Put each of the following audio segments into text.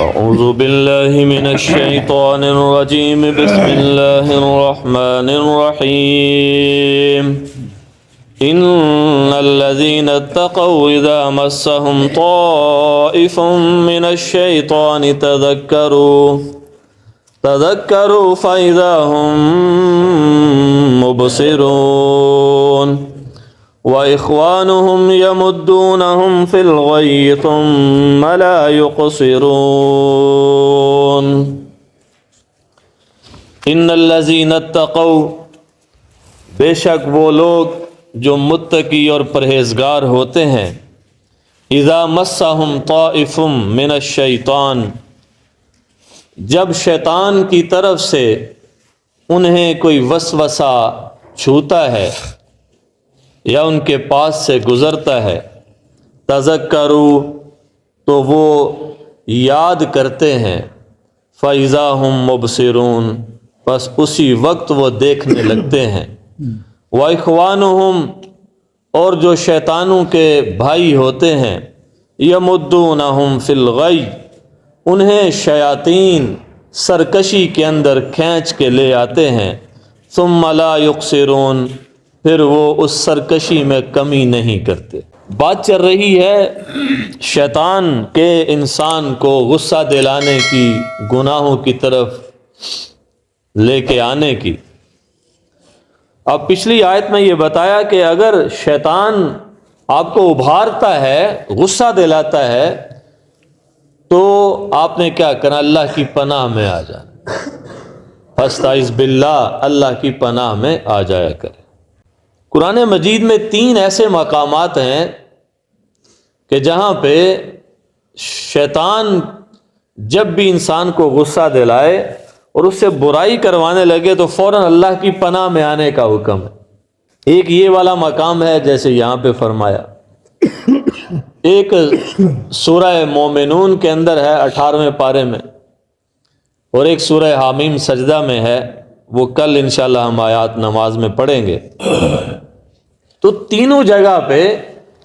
أعوذ بالله من الشيطان الرجيم بسم الله الرحمن الرحيم إن الذين اتقوا إذا مسهم طائف من الشيطان تذكروا فإذا هم مبصرون وإخوانهم يمدونهم في الغي ثم لا يقصرون إن الذين اتقوا بے شک وہ لوگ جو متقی اور پرہیزگار ہوتے ہیں اذا مسهم طائف من الشیطان جب شیطان کی طرف سے انہیں کوئی وسوسہ چھوتا ہے یا ان کے پاس سے گزرتا ہے تذکروا تو وہ یاد کرتے ہیں فَإِذَا هُمْ مُبْصِرُونَ بس اسی وقت وہ دیکھنے لگتے ہیں وَإِخْوَانُهُمْ اور جو شیطانوں کے بھائی ہوتے ہیں يَمُدُّونَهُمْ فِي الْغَيِّ انہیں شیاطین سرکشی کے اندر کھینچ کے لے آتے ہیں ثُمَّ لَا يُقْصِرُونَ پھر وہ اس سرکشی میں کمی نہیں کرتے۔ بات چل رہی ہے شیطان کے انسان کو غصہ دلانے کی، گناہوں کی طرف لے کے آنے کی۔ اب پچھلی آیت میں یہ بتایا کہ اگر شیطان آپ کو ابھارتا ہے، غصہ دلاتا ہے، تو آپ نے کیا کرنا؟ اللہ کی پناہ میں آ جانا۔ فاستعذ باللہ، اللہ کی پناہ میں آ جایا کرے۔ قرآن مجید میں 3 ایسے مقامات ہیں کہ جہاں پہ شیطان جب بھی انسان کو غصہ دلائے اور اس سے برائی کروانے لگے تو فوراً اللہ کی پناہ میں آنے کا حکم ہے۔ ایک یہ والا مقام ہے جیسے یہاں پہ فرمایا، ایک سورہ مومنون کے اندر ہے 18ویں پارے میں، اور ایک سورہ حامیم سجدہ میں ہے، وہ کل انشاءاللہ ہم آیات نماز میں پڑھیں گے۔ تو تینوں جگہ پہ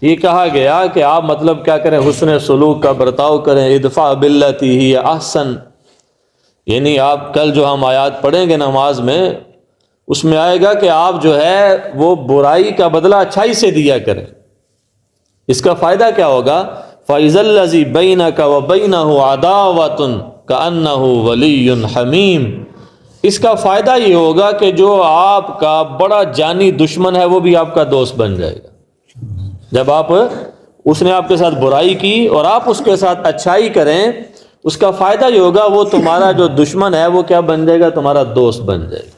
یہ کہا گیا کہ آپ مطلب کیا کریں؟ حسن سلوک کا برتاؤ کریں، ادفع باللتی ہی احسن، یعنی آپ کل جو ہم آیات پڑھیں گے نماز میں، اس میں آئے گا کہ آپ جو ہے وہ برائی کا بدلہ اچھائی سے دیا کریں۔ اس کا فائدہ کیا ہوگا؟ فَإِذَا الَّذِي بَيْنَكَ وَبَيْنَهُ عَدَاوَةٌ كَأَنَّهُ وَلِيٌّ حَمِيمٌ اس کا فائدہ یہ ہوگا کہ جو آپ کا بڑا جانی دشمن ہے وہ بھی آپ کا دوست بن جائے گا۔ جب اس نے آپ کے ساتھ برائی کی اور آپ اس کے ساتھ اچھائی کریں، اس کا فائدہ یہ ہوگا وہ تمہارا جو دشمن ہے وہ کیا بن جائے گا؟ تمہارا دوست بن جائے گا۔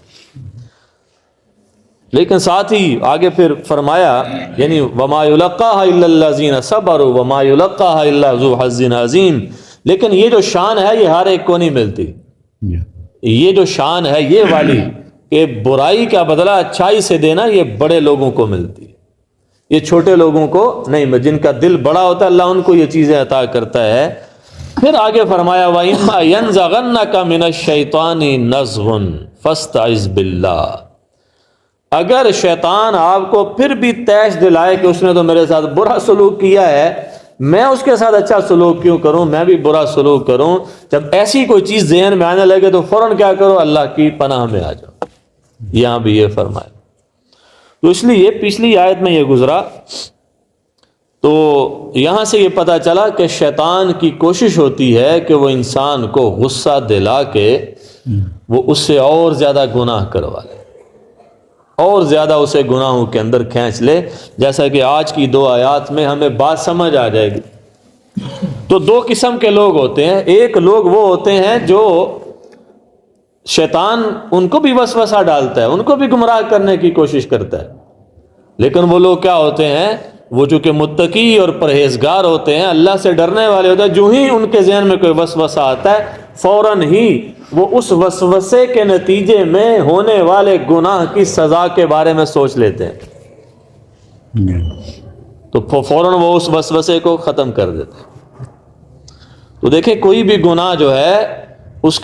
لیکن ساتھ ہی آگے پھر فرمایا، یعنی وَمَا يُلَقَّاهَ إِلَّا الَّذِينَ صَبَرُوا وَمَا يُلَقَّاهَ إِلَّا ذُو حَظٍّ عَظِيمٍ لیکن یہ جو شان ہے یہ ہر ایک کو نہیں ملتی۔ یہ جو شان ہے یہ والی کہ برائی کا بدلہ اچھائی سے دینا، یہ بڑے لوگوں کو ملتی ہے، یہ چھوٹے لوگوں کو نہیں ملتی۔ جن کا دل بڑا ہوتا ہے اللہ ان کو یہ چیزیں عطا کرتا ہے۔ پھر آگے فرمایا وَإِمَّا يَنزَغَنَّكَ مِنَ الشَّيْطَانِ نَزْغٌ فَاسْتَعِذْ بِاللَّهِ اگر شیطان آپ کو پھر بھی تیش دلائے کہ اس نے تو میرے ساتھ برا سلوک کیا ہے، میں اس کے ساتھ اچھا سلوک کیوں کروں، میں بھی برا سلوک کروں، جب ایسی کوئی چیز ذہن میں آنے لگے تو فوراً کیا کرو؟ اللہ کی پناہ میں آ جاؤ۔ یہاں بھی یہ فرمایا۔ تو اس لیے پچھلی آیت میں یہ گزرا، تو یہاں سے یہ پتہ چلا کہ شیطان کی کوشش ہوتی ہے کہ وہ انسان کو غصہ دلا کے وہ اس سے اور زیادہ گناہ کروا لے، اور زیادہ اسے گناہوں کے اندر کھینچ لے، جیسا کہ آج کی 2 آیات میں ہمیں بات سمجھ آ جائے گی۔ تو 2 قسم کے لوگ ہوتے ہیں، ایک لوگ وہ ہوتے ہیں جو شیطان ان کو بھی وسوسہ ڈالتا ہے، ان کو بھی گمراہ کرنے کی کوشش کرتا ہے، لیکن وہ لوگ کیا ہوتے ہیں؟ وہ چونکہ متقی اور پرہیزگار ہوتے ہیں، اللہ سے ڈرنے والے ہوتے ہیں، جو ہی ان کے ذہن میں کوئی وسوسہ آتا ہے فوراً ہی وہ اس وسوسے کے نتیجے میں ہونے والے گناہ کی سزا کے بارے میں سوچ لیتے ہیں، تو فوراً وہ اس وسوسے کو ختم کر دیتے ہیں۔ تو دیکھیں کوئی بھی گناہ جو ہے اس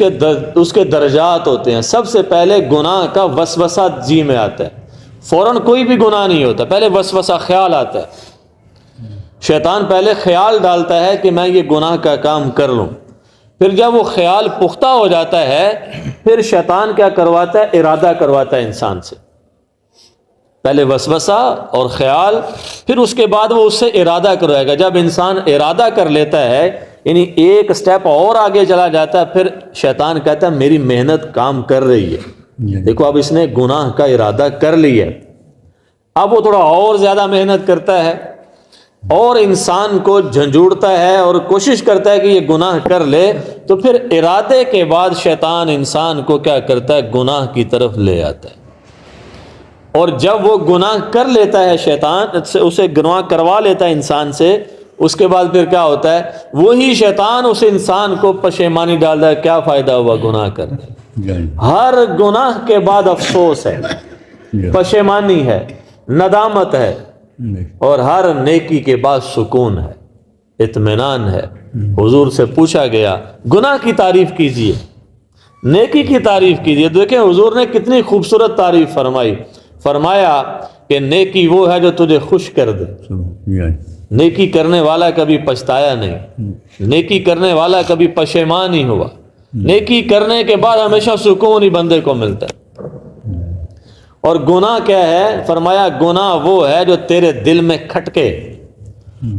کے درجات ہوتے ہیں۔ سب سے پہلے گناہ کا وسوسہ جی میں آتا ہے، فوراً کوئی بھی گناہ نہیں ہوتا، پہلے وسوسہ خیال آتا ہے۔ شیطان پہلے خیال ڈالتا ہے کہ میں یہ گناہ کا کام کر لوں، پھر جب وہ خیال پختہ ہو جاتا ہے پھر شیطان کیا کرواتا ہے؟ ارادہ کرواتا ہے انسان سے، پہلے وسوسہ اور خیال، پھر اس کے بعد وہ اس سے ارادہ کروائے گا۔ جب انسان ارادہ کر لیتا ہے یعنی ایک سٹیپ اور آگے چلا جاتا ہے، پھر شیطان کہتا ہے میری محنت کام کر رہی ہے، دیکھو اب اس نے گناہ کا ارادہ کر لیا، اب وہ تھوڑا اور زیادہ محنت کرتا ہے اور انسان کو جھنجھوڑتا ہے اور کوشش کرتا ہے کہ یہ گناہ کر لے، تو پھر ارادے کے بعد شیطان انسان کو کیا کرتا ہے؟ گناہ کی طرف لے آتا ہے، اور جب وہ گناہ کر لیتا ہے شیطان اسے گناہ کروا لیتا ہے انسان سے، اس کے بعد پھر کیا ہوتا ہے؟ وہی شیطان اس انسان کو پشیمانی ڈالتا ہے، کیا فائدہ ہوا گناہ کرنے؟ ہر گناہ کے بعد افسوس ہے، پشیمانی ہے، ندامت ہے، اور ہر نیکی کے بعد سکون ہے، اطمینان ہے۔ حضور سے پوچھا گیا گناہ کی تعریف کیجئے، نیکی کی تعریف کیجئے، دیکھیں حضور نے کتنی خوبصورت تعریف فرمائی، فرمایا کہ نیکی وہ ہے جو تجھے خوش کر دے، نیکی کرنے والا کبھی پچھتایا نہیں، نیکی کرنے والا کبھی پشیمان نہیں ہوا، نیکی کرنے کے بعد ہمیشہ سکون ہی بندے کو ملتا ہے۔ اور گناہ کیا ہے؟ فرمایا گناہ وہ ہے جو تیرے دل میں کھٹکے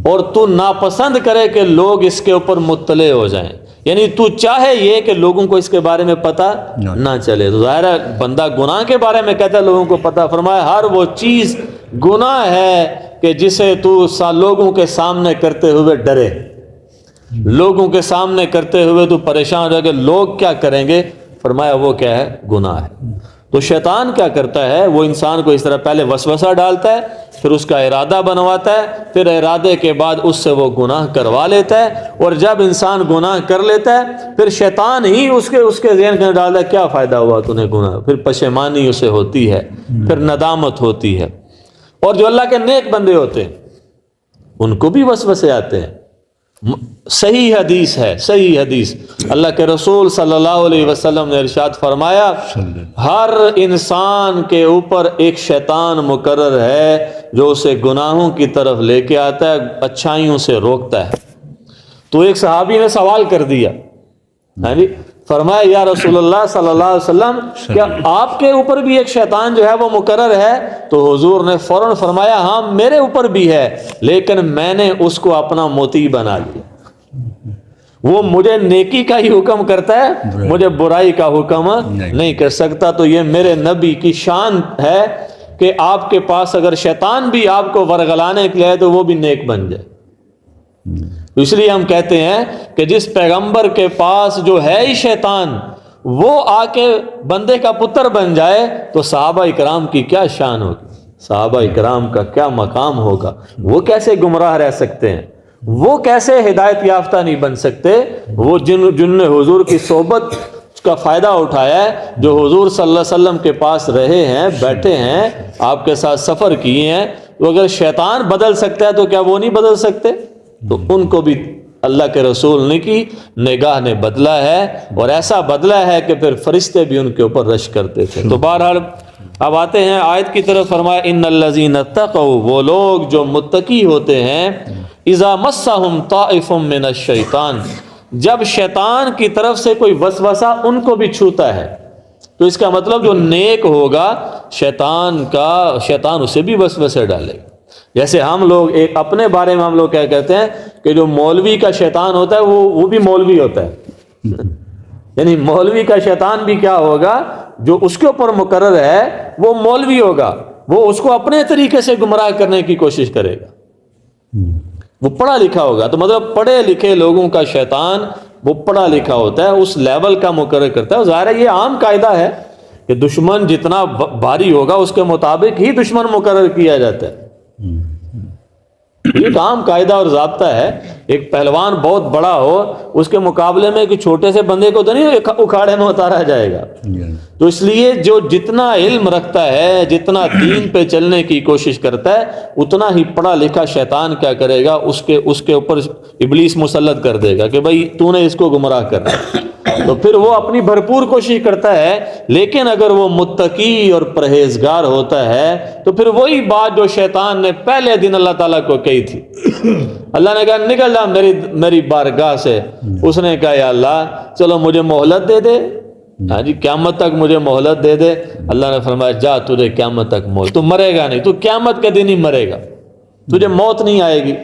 اور تو ناپسند کرے کہ لوگ اس کے اوپر مطلع ہو جائیں، یعنی تو چاہے یہ کہ لوگوں کو اس کے بارے میں پتہ نہ چلے، تو ظاہر ہے بندہ گناہ کے بارے میں کہتا ہے لوگوں کو پتہ، فرمایا ہر وہ چیز گناہ ہے کہ جسے تو لوگوں کے سامنے کرتے ہوئے ڈرے، لوگوں کے سامنے کرتے ہوئے تو پریشان رہ کہ لوگ کیا کریں گے، فرمایا وہ کیا ہے؟ گناہ ہے۔ تو شیطان کیا کرتا ہے؟ وہ انسان کو اس طرح پہلے وسوسہ ڈالتا ہے، پھر اس کا ارادہ بنواتا ہے، پھر ارادے کے بعد اس سے وہ گناہ کروا لیتا ہے، اور جب انسان گناہ کر لیتا ہے پھر شیطان ہی اس کے ذہن میں ڈالتا ہے کیا فائدہ ہوا تو نے گناہ، پھر پشیمانی اسے ہوتی ہے، پھر ندامت ہوتی ہے۔ اور جو اللہ کے نیک بندے ہوتے ہیں ان کو بھی وسوسے آتے ہیں، صحیح حدیث ہے، صحیح حدیث، اللہ کے رسول صلی اللہ علیہ وسلم نے ارشاد فرمایا ہر انسان کے اوپر ایک شیطان مقرر ہے جو اسے گناہوں کی طرف لے کے آتا ہے، اچھائیوں سے روکتا ہے۔ تو ایک صحابی نے سوال کر دیا، ہاں جی، فرمایا یا رسول اللہ صلی اللہ علیہ وسلم کیا آپ کے اوپر بھی ایک شیطان جو ہے وہ مقرر ہے؟ تو حضور نے فوراً فرمایا ہاں میرے اوپر بھی ہے، لیکن میں نے اس کو اپنا مطیع بنا لیا، وہ مجھے نیکی کا ہی حکم کرتا ہے، مجھے برائی کا حکم نہیں کر سکتا۔ تو یہ میرے نبی کی شان ہے کہ آپ کے پاس اگر شیطان بھی آپ کو ورگلانے کے لیے ہے تو وہ بھی نیک بن جائے۔ اس لیے ہم کہتے ہیں کہ جس پیغمبر کے پاس جو ہے ہی شیطان وہ آ کے بندے کا پتر بن جائے تو صحابہ اکرام کی کیا شان ہوگی، صحابہ اکرام کا کیا مقام ہوگا، وہ کیسے گمراہ رہ سکتے ہیں، وہ کیسے ہدایت یافتہ نہیں بن سکتے، وہ جن نے حضور کی صحبت کا فائدہ اٹھایا ہے، جو حضور صلی اللہ علیہ وسلم کے پاس رہے ہیں، بیٹھے ہیں، آپ کے ساتھ سفر کیے ہیں، تو اگر شیطان بدل سکتا ہے تو کیا وہ نہیں بدل سکتے؟ تو ان کو بھی اللہ کے رسول نے کی نگاہ نے بدلا ہے، اور ایسا بدلا ہے کہ پھر فرشتے بھی ان کے اوپر رش کرتے تھے۔ تو بہرحال اب آتے ہیں آیت کی طرف، فرمایا ان الذین اتقوا، وہ لوگ جو متقی ہوتے ہیں، اذا مسہم طائف من الشیطان، جب شیطان کی طرف سے کوئی وسوسہ ان کو بھی چھوتا ہے، تو اس کا مطلب جو نیک ہوگا شیطان اسے بھی وسوسے ڈالے گا۔ جیسے ہم لوگ ایک اپنے بارے میں ہم لوگ کیا کہتے ہیں کہ جو مولوی کا شیطان ہوتا ہے وہ بھی مولوی ہوتا ہے، یعنی مولوی کا شیطان بھی کیا ہوگا، جو اس کے اوپر مقرر ہے وہ مولوی ہوگا، وہ اس کو اپنے طریقے سے گمراہ کرنے کی کوشش کرے گا، وہ پڑھا لکھا ہوگا۔ تو مطلب پڑھے لکھے لوگوں کا شیطان وہ پڑھا لکھا ہوتا ہے، اس لیول کا مقرر کرتا ہے۔ ظاہر ہے یہ عام قاعدہ ہے کہ دشمن جتنا بھاری ہوگا اس کے مطابق ہی دشمن مقرر کیا جاتا ہے، ایک عام قاعدہ اور ضابطہ ہے۔ ایک پہلوان بہت بڑا ہو، اس کے مقابلے میں ایک چھوٹے سے بندے کو تو نہیں اکھاڑے میں اتارا جائے گا۔ تو اس لیے جو جتنا علم رکھتا ہے، جتنا دین پہ چلنے کی کوشش کرتا ہے، اتنا ہی پڑھا لکھا شیطان کیا کرے گا، اس کے اوپر ابلیس مسلط کر دے گا کہ بھائی تو نے اس کو گمراہ کرنا ہے۔ تو پھر وہ اپنی بھرپور کوشش کرتا ہے، لیکن اگر وہ متقی اور پرہیزگار ہوتا ہے تو پھر وہی بات جو شیطان نے پہلے دن اللہ تعالیٰ کو کہی تھی، اللہ نے کہا نکل جا میری بارگاہ سے، اس نے کہا یا اللہ چلو مجھے مہلت دے دے، ہاں جی قیامت تک مجھے مہلت دے دے۔ اللہ نے فرمایا جا تجھے قیامت تک مہلت، تو مرے گا نہیں، تو قیامت کے دن ہی مرے گا، تجھے موت نہیں آئے گی۔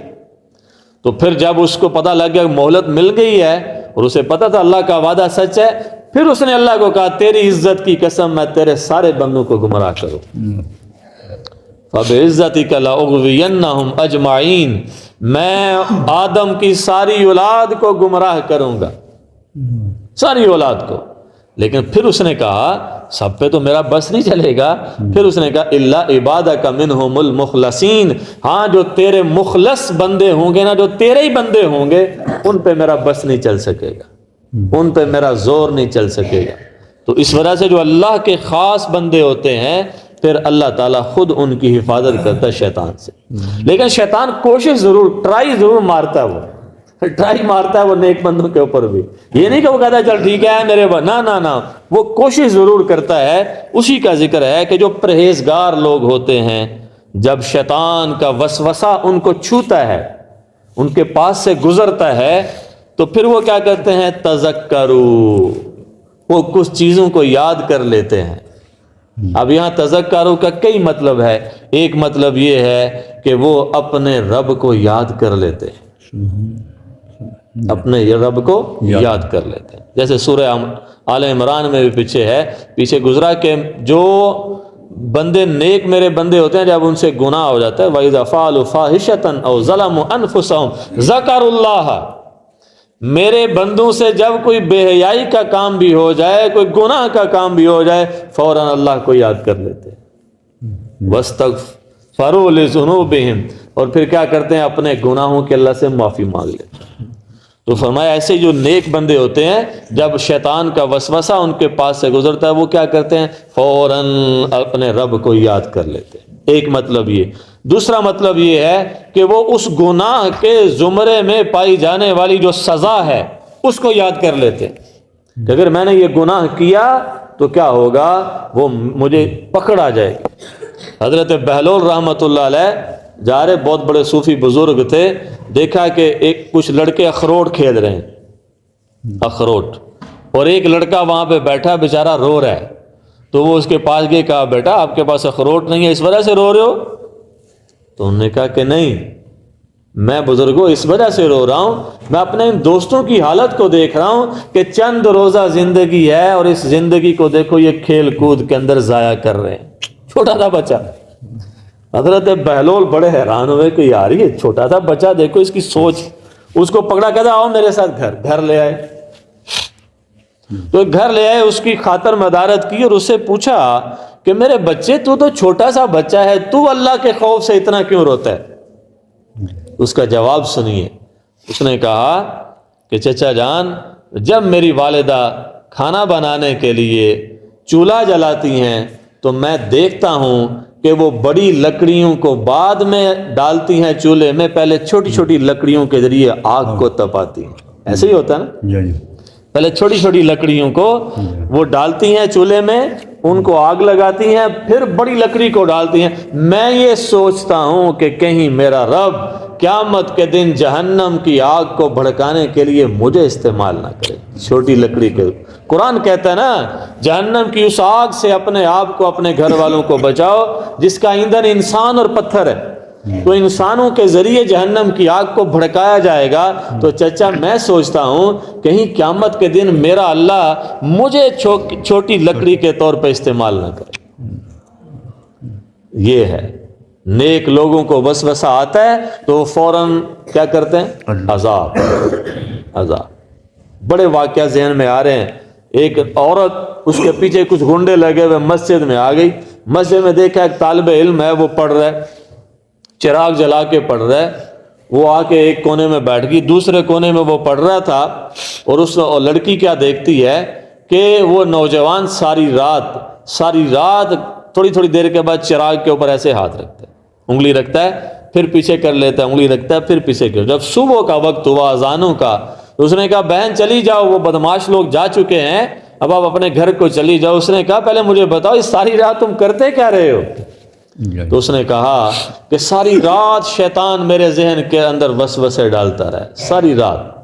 تو پھر جب اس کو پتہ لگ گیا کہ مہلت مل گئی ہے اور اسے پتہ تھا اللہ کا وعدہ سچ ہے، پھر اس نے اللہ کو کہا تیری عزت کی قسم میں تیرے سارے بندوں کو گمراہ کروں، فَبِعِزَّتِكَ لَأُغْوِيَنَّهُمْ أَجْمَعِينَ، میں آدم کی ساری اولاد کو گمراہ کروں گا، ساری اولاد کو۔ لیکن پھر اس نے کہا سب پہ تو میرا بس نہیں چلے گا، پھر اس نے کہا الا عبادک منہم المخلصین، ہاں جو تیرے مخلص بندے ہوں گے نا، جو تیرے ہی بندے ہوں گے، ان پہ میرا بس نہیں چل سکے گا، ان پہ میرا زور نہیں چل سکے گا۔ تو اس وجہ سے جو اللہ کے خاص بندے ہوتے ہیں پھر اللہ تعالیٰ خود ان کی حفاظت کرتا ہے شیطان سے۔ لیکن شیطان کوشش ضرور، ٹرائی ضرور مارتا ہے، وہ ٹرائی مارتا ہے وہ نیک بندوں کے اوپر بھی، یہ نہیں کہ وہ کہتا ہے چل ٹھیک ہے میرے نہ، وہ کوشش ضرور کرتا ہے۔ اسی کا ذکر ہے کہ جو پرہیزگار لوگ ہوتے ہیں، جب شیطان کا وسوسہ ان کو چھوتا ہے، ان کے پاس سے گزرتا ہے، تو پھر وہ کیا کرتے ہیں تذکروا، وہ کچھ چیزوں کو یاد کر لیتے ہیں۔ اب یہاں تذکروا کا کئی مطلب ہے، ایک مطلب یہ ہے کہ وہ اپنے رب کو یاد کر لیتے ہیں، اپنے رب کو یاد کر لیتے ہیں۔ جیسے سورہ آل عمران میں بھی پیچھے گزرا کہ جو بندے نیک میرے بندے ہوتے ہیں، جب ان سے گناہ ہو جاتا ہے وَإِذَا فَعَلُوا فَاحِشَةً أَوْ ظَلَمُوا أَنفُسَهُمْ ذَكَرُوا اللَّهَ، میرے بندوں سے جب کوئی بے حیائی کا کام بھی ہو جائے، کوئی گناہ کا کام بھی ہو جائے، فوراً اللہ کو یاد کر لیتے ہیں، وَاسْتَغْفَرُوا لِذُنُوبِهِمْ، اور پھر کیا کرتے ہیں اپنے گناہوں کے اللہ سے معافی مانگ لیتے ہیں۔ تو فرمایا ایسے جو نیک بندے ہوتے ہیں، جب شیطان کا وسوسہ ان کے پاس سے گزرتا ہے، وہ کیا کرتے ہیں فوراً اپنے رب کو یاد کر لیتے ہیں۔ ایک مطلب یہ۔ دوسرا مطلب یہ ہے کہ وہ اس گناہ کے زمرے میں پائی جانے والی جو سزا ہے اس کو یاد کر لیتے ہیں کہ اگر میں نے یہ گناہ کیا تو کیا ہوگا، وہ مجھے پکڑ آ جائے گی۔ حضرت بہلول رحمۃ اللہ علیہ جا رہے، بہت بڑے صوفی بزرگ تھے، دیکھا کہ کچھ لڑکے اخروٹ کھیل رہے ہیں، اخروٹ، اور ایک لڑکا وہاں پہ بیٹھا بیچارہ رو رہا ہے، تو وہ اس کے پاس گئے، کہا بیٹا آپ کے پاس اخروٹ نہیں ہے اس وجہ سے رو رہے ہو؟ تو انہوں نے کہا کہ نہیں، میں بزرگوں اس وجہ سے رو رہا ہوں، میں اپنے ان دوستوں کی حالت کو دیکھ رہا ہوں کہ چند روزہ زندگی ہے اور اس زندگی کو دیکھو یہ کھیل کود کے اندر ضائع کر رہے ہیں۔ چھوٹا تھا بچہ۔ حضرت بہلول بڑے حیران ہوئے کہ یار یہ چھوٹا تھا بچہ، دیکھو اس کی سوچ، اس کو پکڑا، کہتا آؤ میرے ساتھ گھر لے آئے، تو گھر لے آئے، اس کی خاطر مدارت کی اور اس سے پوچھا کہ میرے بچے تو چھوٹا سا بچہ ہے، تو اللہ کے خوف سے اتنا کیوں روتا ہے؟ اس کا جواب سنیے۔ اس نے کہا کہ چچا جان، جب میری والدہ کھانا بنانے کے لیے چولہا جلاتی ہیں تو میں دیکھتا ہوں کہ وہ بڑی لکڑیوں کو بعد میں ڈالتی ہیں چولہے میں، پہلے چھوٹی چھوٹی لکڑیوں کے ذریعے آگ کو تپاتی ہیں۔ ایسے ہی ہوتا ہے نا، پہلے چھوٹی چھوٹی لکڑیوں کو وہ ڈالتی ہیں چولہے میں، ان کو آگ لگاتی ہیں، پھر بڑی لکڑی کو ڈالتی ہیں۔ میں یہ سوچتا ہوں کہ کہیں میرا رب قیامت کے دن جہنم کی آگ کو بھڑکانے کے لیے مجھے استعمال نہ کرے، چھوٹی لکڑی کے۔ قرآن کہتا ہے نا، جہنم کی اس آگ سے اپنے آپ کو، اپنے گھر والوں کو بچاؤ جس کا ایندھن انسان اور پتھر ہے، تو انسانوں کے ذریعے جہنم کی آگ کو بھڑکایا جائے گا۔ تو چچا میں سوچتا ہوں کہیں قیامت کے دن میرا اللہ مجھے چھوٹی لکڑی کے طور پہ استعمال نہ کرے۔ یہ ہے، نیک لوگوں کو وسوسہ آتا ہے تو وہ فوراً کیا کرتے ہیں؟ عذاب۔ بڑے واقعہ ذہن میں آ رہے ہیں۔ ایک عورت، اس کے پیچھے کچھ گنڈے لگے ہوئے، مسجد میں آ گئی، مسجد میں دیکھا ایک طالب علم ہے، وہ پڑھ رہا ہے، چراغ جلا کے پڑھ رہا ہے، وہ آ کے ایک کونے میں بیٹھ گئی، دوسرے کونے میں وہ پڑھ رہا تھا، اور اس لڑکی کیا دیکھتی ہے کہ وہ نوجوان ساری رات تھوڑی تھوڑی دیر کے بعد چراغ کے اوپر ایسے ہاتھ رکھتا ہے، انگلی رکھتا ہے، پھر پیچھے کر لیتا ہے، انگلی رکھتا ہے، پھر پیچھے کر۔ جب صبح کا وقت ہوا اذانوں کا، تو اس نے کہا بہن چلی جاؤ، وہ بدماش لوگ جا چکے ہیں، اب آپ اپنے گھر کو چلی جاؤ۔ اس نے کہا پہلے مجھے بتاؤ اس ساری رات تم کرتے کیا رہے ہو؟ تو اس نے کہا کہ ساری رات شیطان میرے ذہن کے اندر وسوسے ڈالتا رہا، ساری رات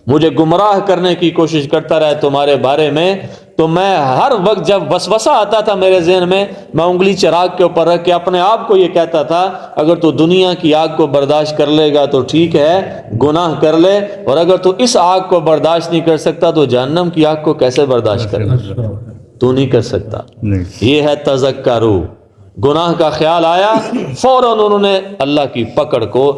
مجھے گمراہ کرنے کی کوشش کرتا رہا تمہارے بارے میں، تو میں ہر وقت جب وسوسہ آتا تھا میرے ذہن میں انگلی چراغ کے اوپر رکھ کے اپنے آپ کو یہ کہتا تھا اگر تو دنیا کی آگ کو برداشت کر لے گا تو ٹھیک ہے، گناہ کر لے، اور اگر تو اس آگ کو برداشت نہیں کر سکتا تو جہنم کی آگ کو کیسے برداشت کرے گا؟ تو نہیں کر سکتا۔ یہ ہے تذکروا، گناہ کا خیال آیا فوراً انہوں نے اللہ کی پکڑ کو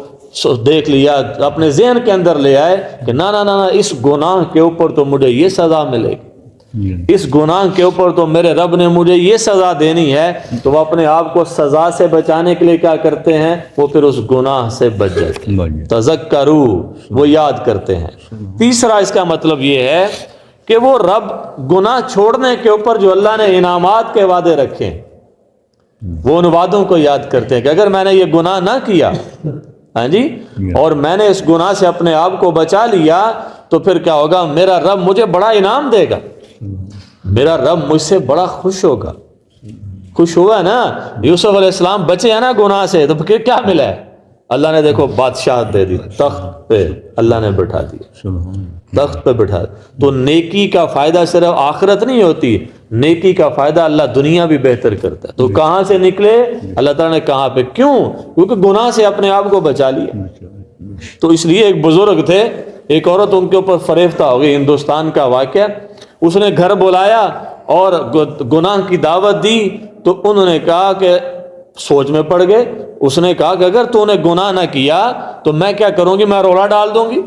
دیکھ لیا، اپنے ذہن کے اندر لے آئے کہ نہ نہ نہ، اس گناہ کے اوپر تو مجھے یہ سزا ملے گی، اس گناہ کے اوپر تو میرے رب نے مجھے یہ سزا دینی ہے۔ تو وہ اپنے آپ کو سزا سے بچانے کے لیے کیا کرتے ہیں؟ وہ پھر اس گناہ سے بچ جاتے ہیں، تذکروا، وہ یاد کرتے ہیں۔ تیسرا اس کا مطلب یہ ہے کہ وہ رب گناہ چھوڑنے کے اوپر جو اللہ نے انعامات کے وعدے رکھے ہیں وہ ان وعدوں کو یاد کرتے ہیں کہ اگر میں نے یہ گناہ نہ کیا، ہاں جی، اور میں نے اس گناہ سے اپنے آپ کو بچا لیا تو پھر کیا ہوگا؟ میرا رب مجھے بڑا انعام دے گا، میرا رب مجھ سے بڑا خوش ہوگا۔ خوش ہوا نا، یوسف علیہ السلام بچے ہیں نا گناہ سے، تو پھر کیا ملا ہے؟ اللہ نے دیکھو بادشاہت دے دی، تخت پہ اللہ نے بٹھا دیا، تخت پہ بٹھا دیا۔ تو نیکی کا فائدہ صرف آخرت نہیں ہوتی، نیکی کا فائدہ اللہ دنیا بھی بہتر کرتا ہے۔ تو کہاں سے نکلے؟ اللہ تعالیٰ نے کہاں پہ، کیوں؟ کیونکہ گناہ سے اپنے آپ کو بچا لیا۔ تو اس لیے ایک بزرگ تھے، ایک عورت ان کے اوپر فریفتہ ہو گئی، ہندوستان کا واقعہ، اس نے گھر بلایا اور گناہ کی دعوت دی، تو انہوں نے کہا کہ سوچ میں پڑ گئے۔ اس نے کہا کہ اگر تو نے گناہ نہ کیا تو میں کیا کروں گی؟ میں رولا ڈال دوں گی،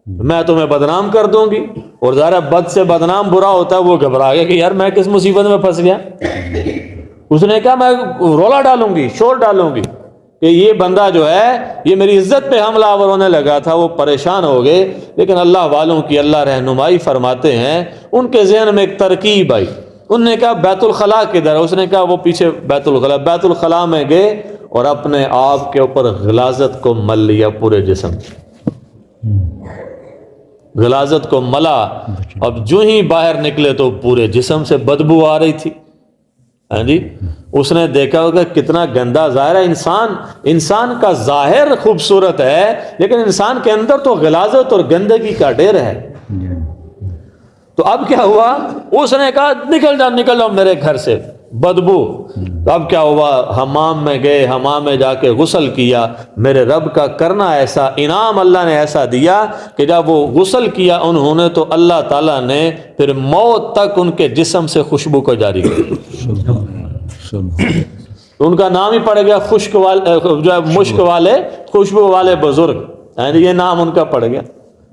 میں تمہیں بدنام کر دوں گی۔ اور ظاہر بد سے بدنام برا ہوتا ہے، وہ گھبرا گیا کہ یار میں کس مصیبت میں پھنس گیا۔ اس نے کہا میں رولا ڈالوں گی، شور ڈالوں گی کہ یہ بندہ جو ہے یہ میری عزت پہ حملہ آور ہونے لگا تھا۔ وہ پریشان ہو گئے، لیکن اللہ والوں کی اللہ رہنمائی فرماتے ہیں، ان کے ذہن میں ایک ترکیب آئی۔ انہوں نے کہا بیت الخلاء کدھر ہے؟ اس نے کہا وہ پیچھے بیت الخلاء میں گئے اور اپنے آپ کے اوپر غلاظت کو مل لیا، پورے جسم غلاظت کو ملا۔ اب جو ہی باہر نکلے تو پورے جسم سے بدبو آ رہی تھی۔ ہاں جی، اس نے دیکھا ہوگا کتنا گندا ظاہر ہے، انسان کا ظاہر خوبصورت ہے لیکن انسان کے اندر تو غلاظت اور گندگی کا ڈھیر ہے۔ تو اب کیا ہوا؟ اس نے کہا نکل جاؤ میرے گھر سے، بدبو۔ اب کیا ہوا؟ حمام میں گئے، حمام میں جا کے غسل کیا۔ میرے رب کا کرنا ایسا، انعام اللہ نے ایسا دیا کہ جب وہ غسل کیا انہوں نے تو اللہ تعالیٰ نے پھر موت تک ان کے جسم سے خوشبو کو جاری کیا۔ ان کا نام ہی پڑ گیا مشک والے، خوشبو والے بزرگ، یہ نام ان کا پڑ گیا،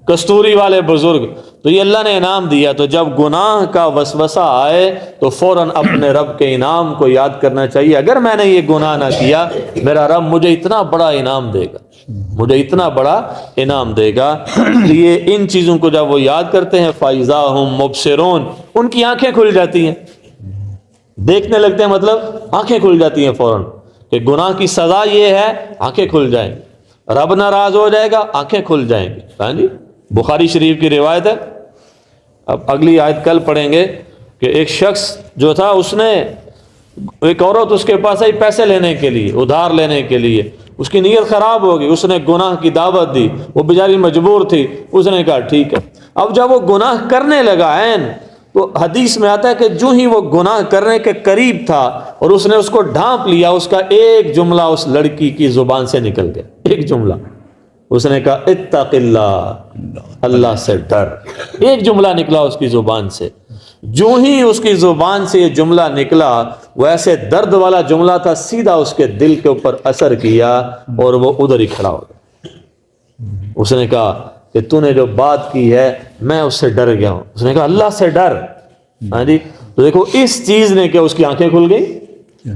کستوری والے بزرگ۔ تو یہ اللہ نے انعام دیا۔ تو جب گناہ کا وسوسہ آئے تو فوراً اپنے رب کے انعام کو یاد کرنا چاہیے، اگر میں نے یہ گناہ نہ کیا میرا رب مجھے اتنا بڑا انعام دے گا، مجھے اتنا بڑا انعام دے گا۔ اس لیے ان چیزوں کو جب وہ یاد کرتے ہیں فَإِذَا هُمْ مُبْصِرُونَ، ان کی آنکھیں کھل جاتی ہیں، دیکھنے لگتے ہیں، مطلب آنکھیں کھل جاتی ہیں فوراً کہ گناہ کی سزا یہ ہے، آنکھیں کھل جائیں گی، رب ناراض ہو جائے گا، آنکھیں کھل جائیں گی۔ ہاں جی، بخاری شریف کی روایت ہے، اب اگلی آیت کل پڑھیں گے کہ ایک شخص جو تھا، اس نے ایک عورت اس کے پاس آئی پیسے لینے کے لیے، ادھار لینے کے لیے، اس کی نیت خراب ہو گئی، اس نے گناہ کی دعوت دی، وہ بیچاری مجبور تھی، اس نے کہا ٹھیک ہے۔ اب جب وہ گناہ کرنے لگا تو حدیث میں آتا ہے کہ جو ہی وہ گناہ کرنے کے قریب تھا اور اس نے اس کو ڈھانپ لیا، اس کا ایک جملہ اس لڑکی کی زبان سے نکل گیا، ایک جملہ، اس نے کہا اتق اللہ، اللہ سے ڈر، ایک جملہ نکلا اس کی زبان سے۔ جو ہی اس کی زبان سے یہ جملہ نکلا، وہ ایسے درد والا جملہ تھا، سیدھا اس کے دل کے اوپر اثر کیا اور وہ ادھر ہی کھڑا ہو گیا۔ اس نے کہا کہ تو نے جو بات کی ہے میں اس سے ڈر گیا ہوں۔ اس نے کہا اللہ سے ڈر۔ ہاں جی، تو دیکھو اس چیز نے کہ اس کی آنکھیں کھل گئی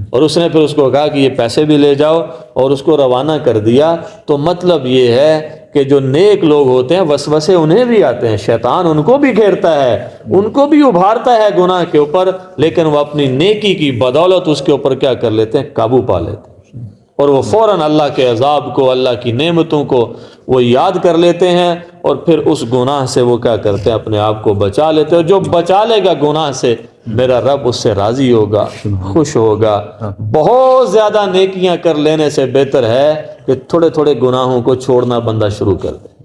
اور اس نے پھر اس کو کہا کہ یہ پیسے بھی لے جاؤ اور اس کو روانہ کر دیا۔ تو مطلب یہ ہے کہ جو نیک لوگ ہوتے ہیں وسوسے انہیں بھی آتے ہیں، شیطان ان کو بھی گھیرتا ہے، ان کو بھی ابھارتا ہے گناہ کے اوپر، لیکن وہ اپنی نیکی کی بدولت اس کے اوپر کیا کر لیتے ہیں؟ قابو پا لیتے ہیں۔ اور وہ فوراً اللہ کے عذاب کو، اللہ کی نعمتوں کو وہ یاد کر لیتے ہیں، اور پھر اس گناہ سے وہ کیا کرتے ہیں، اپنے آپ کو بچا لیتے ہیں۔ اور جو بچا لے گا گناہ سے، میرا رب اس سے راضی ہوگا، خوش ہوگا۔ بہت زیادہ نیکیاں کر لینے سے بہتر ہے کہ تھوڑے تھوڑے گناہوں کو چھوڑنا بندہ شروع کر دے،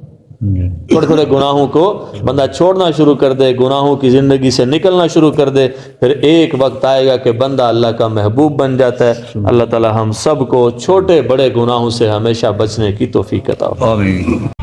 تھوڑے تھوڑے گناہوں کو بندہ چھوڑنا شروع کر دے، گناہوں کی زندگی سے نکلنا شروع کر دے، پھر ایک وقت آئے گا کہ بندہ اللہ کا محبوب بن جاتا ہے۔ اللہ تعالی ہم سب کو چھوٹے بڑے گناہوں سے ہمیشہ بچنے کی توفیق عطا فرمائے۔ آمین۔